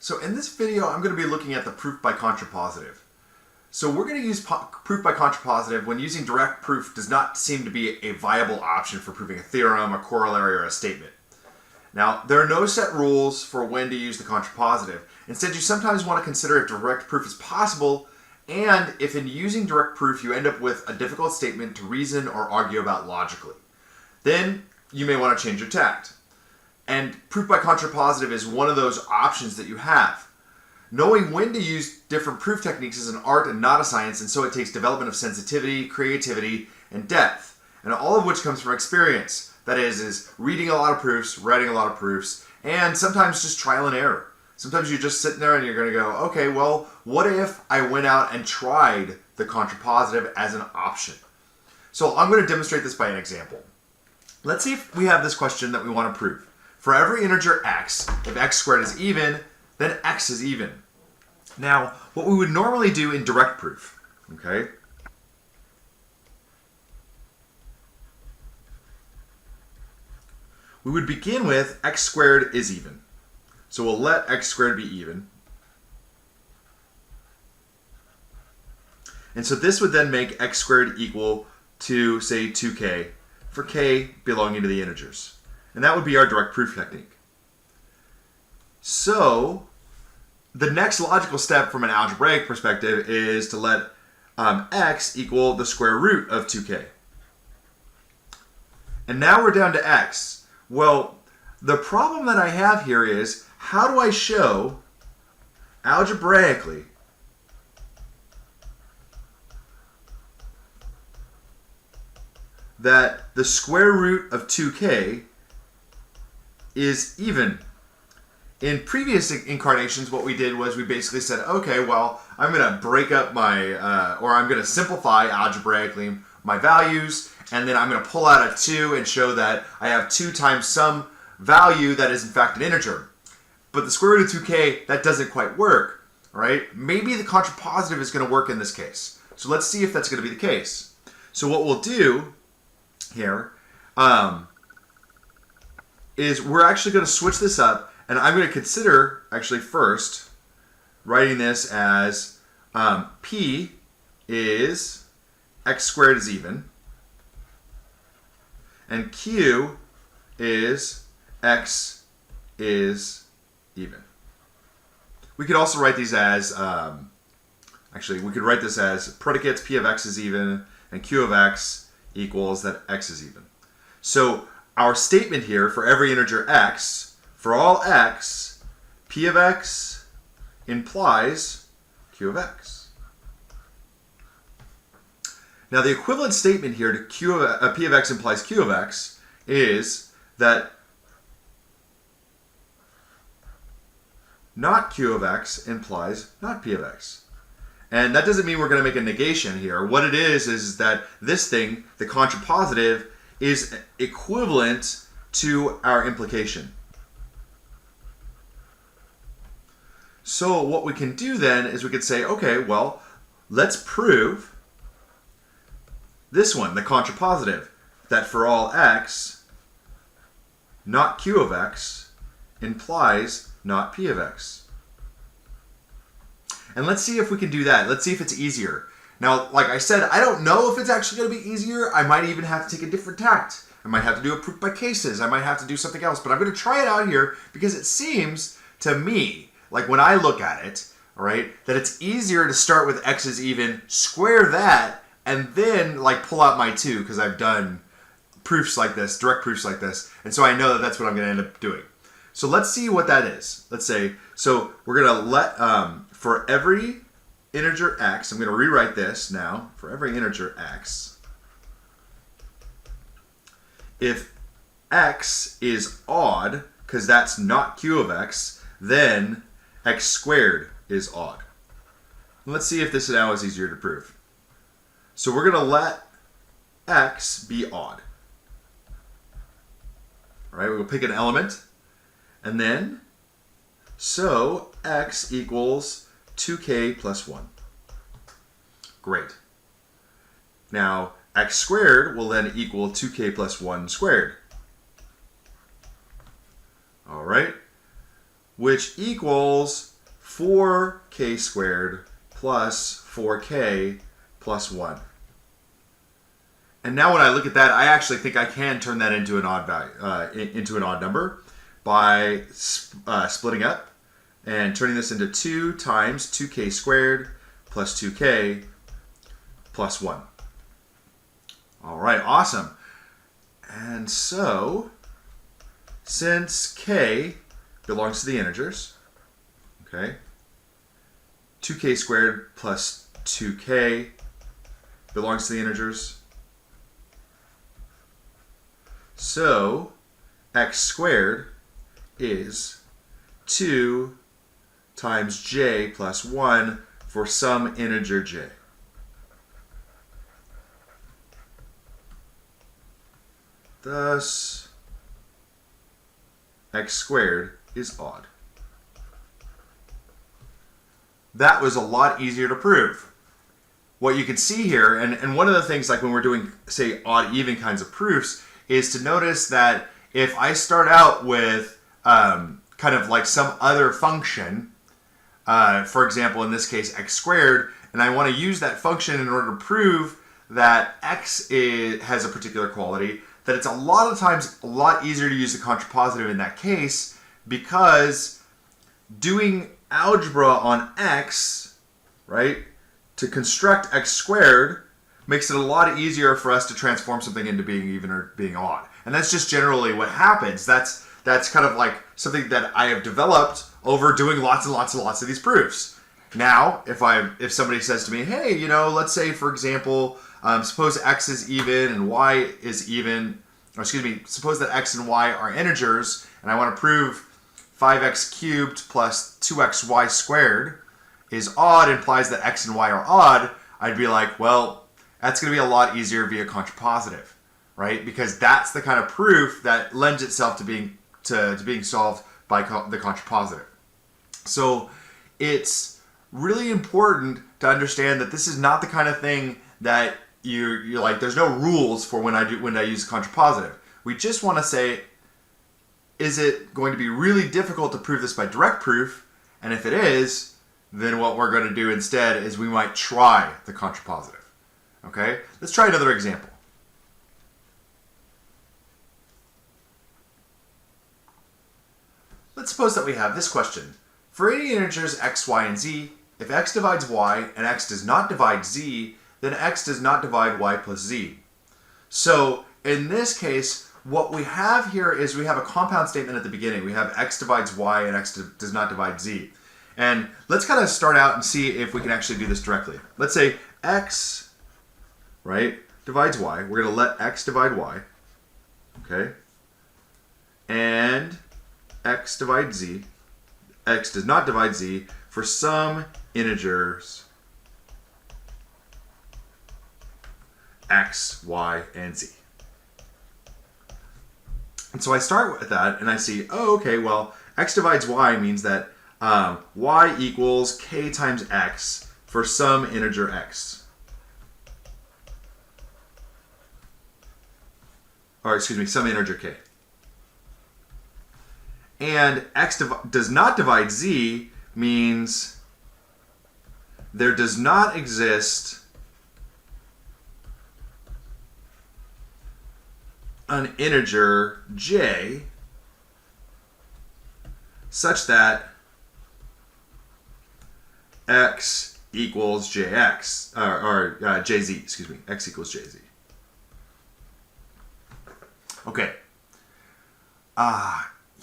So in this video, I'm going to be looking at the proof by contrapositive. So we're going to use proof by contrapositive when using direct proof does not seem to be a viable option for proving a theorem, a corollary, or a statement. Now, there are no set rules for when to use the contrapositive. Instead, you sometimes want to consider if direct proof is possible, and if in using direct proof you end up with a difficult statement to reason or argue about logically. Then you may want to change your tact. And proof by contrapositive is one of those options that you have. Knowing when to use different proof techniques is an art and not a science, and so it takes development of sensitivity, creativity, and depth, and all of which comes from experience. That is reading a lot of proofs, writing a lot of proofs, and sometimes just trial and error. Sometimes you're just sitting there and you're going to go, okay, well, what if I went out and tried the contrapositive as an option? So I'm going to demonstrate this by an example. Let's see if we have this question that we want to prove. For every integer x, if x squared is even, then x is even. Now, what we would normally do in direct proof, okay? We would begin with x squared is even. So we'll let x squared be even. And so this would then make x squared equal to, say, 2k, for k belonging to the integers. And that would be our direct proof technique. So the next logical step from an algebraic perspective is to let x equal the square root of 2k. And now we're down to x. Well, the problem that I have here is, how do I show algebraically that the square root of 2k is even? In previous incarnations, what we did was we basically said, okay, well, I'm going to break up my, or I'm going to simplify algebraically my values, and then I'm going to pull out a 2 and show that I have 2 times some value that is in fact an integer. But the square root of 2k, that doesn't quite work, right? Maybe the contrapositive is going to work in this case. So let's see if that's going to be the case. So what we'll do here is we're actually going to switch this up, and I'm going to consider actually first writing this as p is x squared is even, and q is x is even. We could also write these as, actually we could write this as predicates p of x is even and q of x equals that x is even. So our statement here for every integer x, for all x, p of x implies q of x. Now the equivalent statement here to p of x implies q of x is that not q of x implies not p of x. And that doesn't mean we're going to make a negation here. What it is that this thing, the contrapositive, is equivalent to our implication. So what we can do then is we could say, okay, well, let's prove this one, the contrapositive, that for all x, not q of x implies not p of x. And let's see if we can do that. Let's see if it's easier. Now, like I said, I don't know if it's actually going to be easier. I might even have to take a different tact. I might have to do a proof by cases. I might have to do something else. But I'm going to try it out here because it seems to me, like when I look at it, all right, that it's easier to start with x is even, square that, and then like pull out my 2 because I've done proofs like this, direct proofs like this. And so I know that that's what I'm going to end up doing. So let's see what that is. Let's say, so we're going to let, for every integer x, I'm going to rewrite this now, for every integer x, if x is odd, because that's not q of x, then x squared is odd. And let's see if this now is easier to prove. So we're going to let x be odd. All right, we'll pick an element, and then, so x equals 2k plus 1. Great. Now, x squared will then equal 2k plus 1 squared. All right. Which equals 4k squared plus 4k plus 1. And now when I look at that, I actually think I can turn that into an odd value, into an odd number by splitting up and turning this into 2 times 2k squared plus 2k plus 1. All right, awesome. And so, since k belongs to the integers, okay, 2k squared plus 2k belongs to the integers. So, x squared is 2 times j plus 1 for some integer j. Thus, x squared is odd. That was a lot easier to prove. What you can see here, and one of the things like when we're doing, say, odd-even kinds of proofs, is to notice that if I start out with kind of like some other function, for example, in this case, x squared, and I want to use that function in order to prove that x has a particular quality, that it's a lot of times a lot easier to use the contrapositive in that case, because doing algebra on x, right, to construct x squared makes it a lot easier for us to transform something into being even or being odd. And that's just generally what happens. That's kind of like something that I have developed over doing lots and lots and lots of these proofs. Now, if somebody says to me, hey, you know, let's say, for example, suppose x is even and y is even, or excuse me, suppose that x and y are integers, and I want to prove 5x cubed plus 2xy squared is odd, implies that x and y are odd, I'd be like, well, that's going to be a lot easier via contrapositive, right? Because that's the kind of proof that lends itself to being solved by the contrapositive. So it's really important to understand that this is not the kind of thing that you're like, there's no rules for when I use contrapositive. We just want to say, is it going to be really difficult to prove this by direct proof? And if it is, then what we're going to do instead is we might try the contrapositive. Okay? Let's try another example. Let's suppose that we have this question. For any integers x, y, and z, if x divides y and x does not divide z, then x does not divide y plus z. So in this case, what we have here is we have a compound statement at the beginning. We have x divides y and x does not divide z. And let's kind of start out and see if we can actually do this directly. Let's say x, right, divides y. We're going to let x divide y, okay? And x divides z. X does not divide z for some integers x, y, and z. And so I start with that and I see, oh, okay, well, x divides y means that y equals k times x for some integer x. Or excuse me, some integer k. And x does not divide z means there does not exist an integer j such that x equals jx, or jz, excuse me, x equals jz. Okay.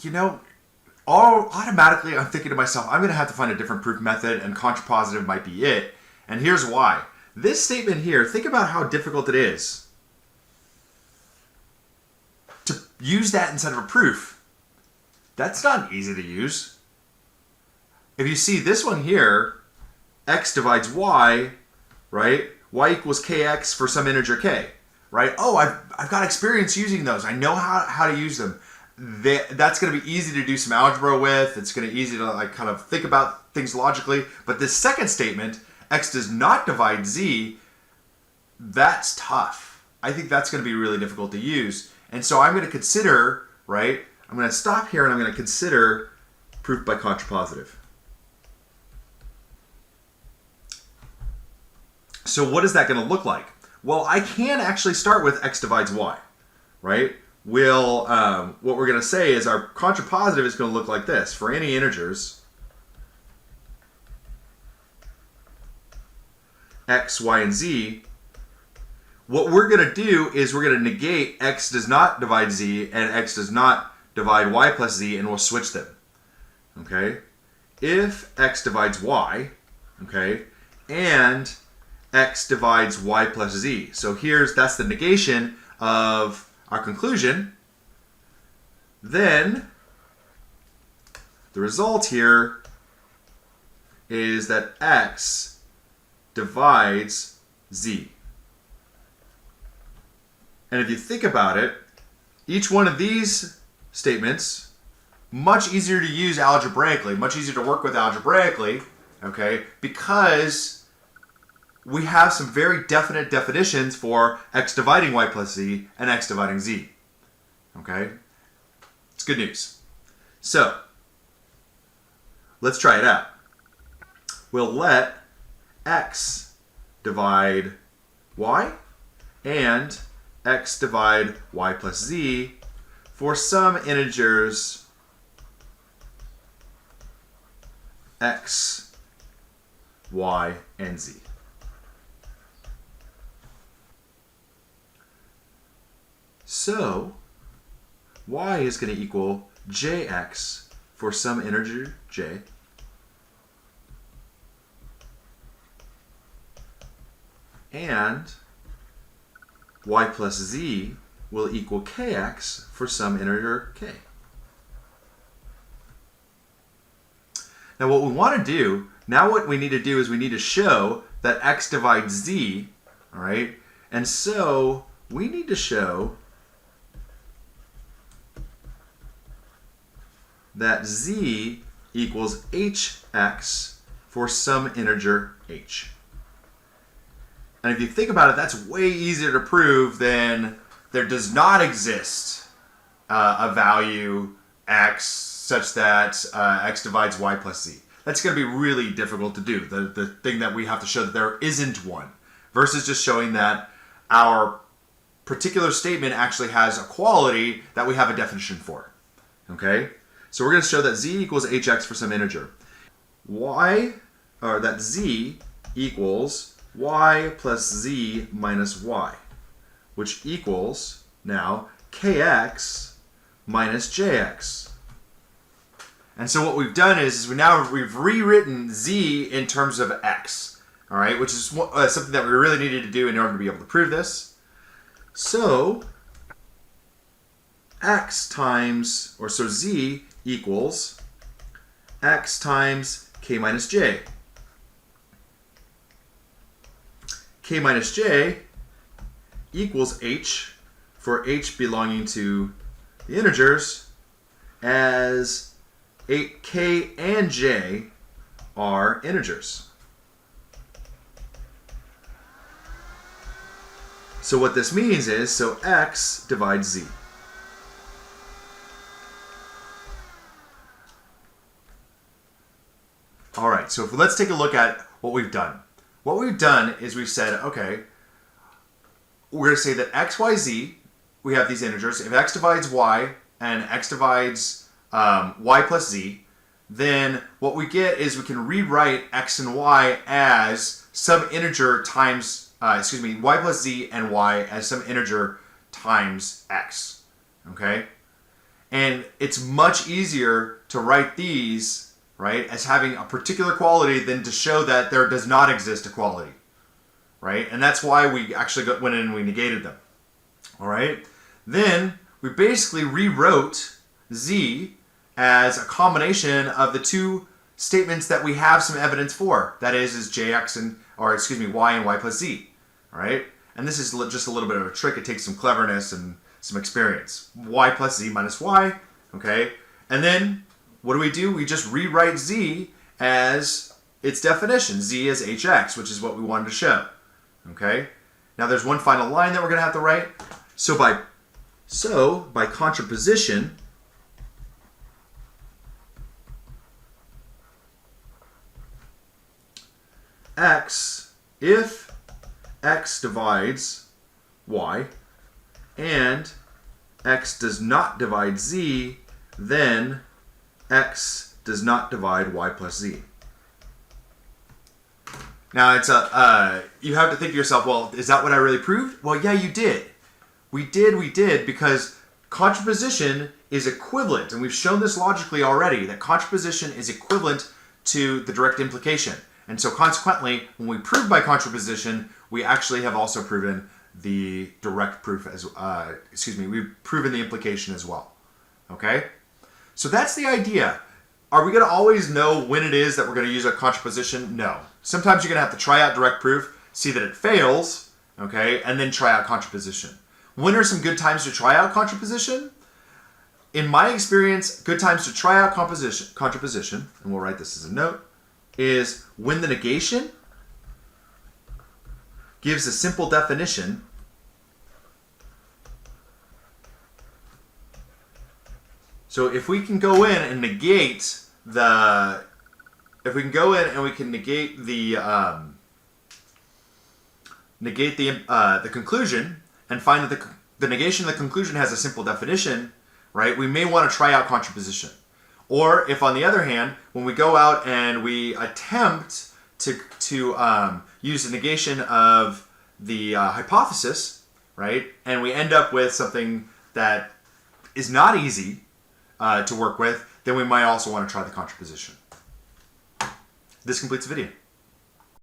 You know, automatically I'm thinking to myself, I'm going to have to find a different proof method, and contrapositive might be it. And here's why. This statement here, think about how difficult it is to use that instead of a proof. That's not easy to use. If you see this one here, x divides y, right? Y equals kx for some integer k, right? Oh, I've got experience using those. I know how to use them. That's going to be easy to do some algebra with. It's going to be easy to like kind of think about things logically. But this second statement, x does not divide z, that's tough. I think that's going to be really difficult to use. And so I'm going to consider, right? I'm going to stop here and I'm going to consider proof by contrapositive. So what is that going to look like? Well, I can actually start with x divides y, right? What we're going to say is our contrapositive is going to look like this. For any integers, x, y, and z, what we're going to do is we're going to negate x does not divide z and x does not divide y plus z, and we'll switch them. Okay? If x divides y, okay, and x divides y plus z. So that's the negation of our conclusion. Then the result here is that x divides z. And if you think about it, each one of these statements, much easier to use algebraically, much easier to work with algebraically, okay, because we have some very definite definitions for x dividing y plus z and x dividing z. Okay? It's good news. So, let's try it out. We'll let x divide y and x divide y plus z for some integers x, y, and z. So, y is going to equal jx for some integer j, and y plus z will equal kx for some integer k. Now what we want to do, what we need to do is we need to show that x divides z, all right? And so we need to show that z equals hx for some integer h. And if you think about it, that's way easier to prove than there does not exist a value x such that x divides y plus z. That's going to be really difficult to do, the thing that we have to show that there isn't one, versus just showing that our particular statement actually has a quality that we have a definition for. Okay? So we're going to show that z equals hx for some integer. That z equals y plus z minus y, which equals now kx minus jx. And so what we've done is we've rewritten z in terms of x, all right, which is something that we really needed to do in order to be able to prove this. So z equals x times k minus j. K minus j equals h for h belonging to the integers, as k and j are integers. So what this means is, x divides z. All right, so let's take a look at what we've done. What we've done is we've said, okay, we're going to say that x, y, z, we have these integers. If x divides y and x divides y plus z, then what we get is we can rewrite x and y as some integer times, y plus z and y as some integer times x, okay? And it's much easier to write these, right, as having a particular quality than to show that there does not exist a quality, right? And that's why we actually went in and we negated them, all right? Then we basically rewrote z as a combination of the two statements that we have some evidence for. That is jx y and y plus z, all right? And this is just a little bit of a trick. It takes some cleverness and some experience. Y plus z minus y, okay? And then what do? We just rewrite z as its definition. Z is hx, which is what we wanted to show. Okay? Now there's one final line that we're going to have to write. So by contraposition, x, if x divides y and x does not divide z, then x does not divide y plus z. Now it's you have to think to yourself, well, is that what I really proved? Well, yeah, you did. We did, because contraposition is equivalent, and we've shown this logically already, that contraposition is equivalent to the direct implication. And so consequently, when we prove by contraposition, we actually have also proven the direct proof as, we've proven the implication as well. Okay? So that's the idea. Are we going to always know when it is that we're going to use a contraposition? No. Sometimes you're going to have to try out direct proof, see that it fails, okay, and then try out contraposition. When are some good times to try out contraposition? In my experience, good times to try out contraposition, and we'll write this as a note, is when the negation gives a simple definition So if we can go in and negate the, if we can go in and we can negate the conclusion and find that the negation of the conclusion has a simple definition, right? We may want to try out contraposition. Or if on the other hand, when we go out and we attempt to use the negation of the hypothesis, right, and we end up with something that is not easy to work with, then we might also want to try the contraposition. This completes the video.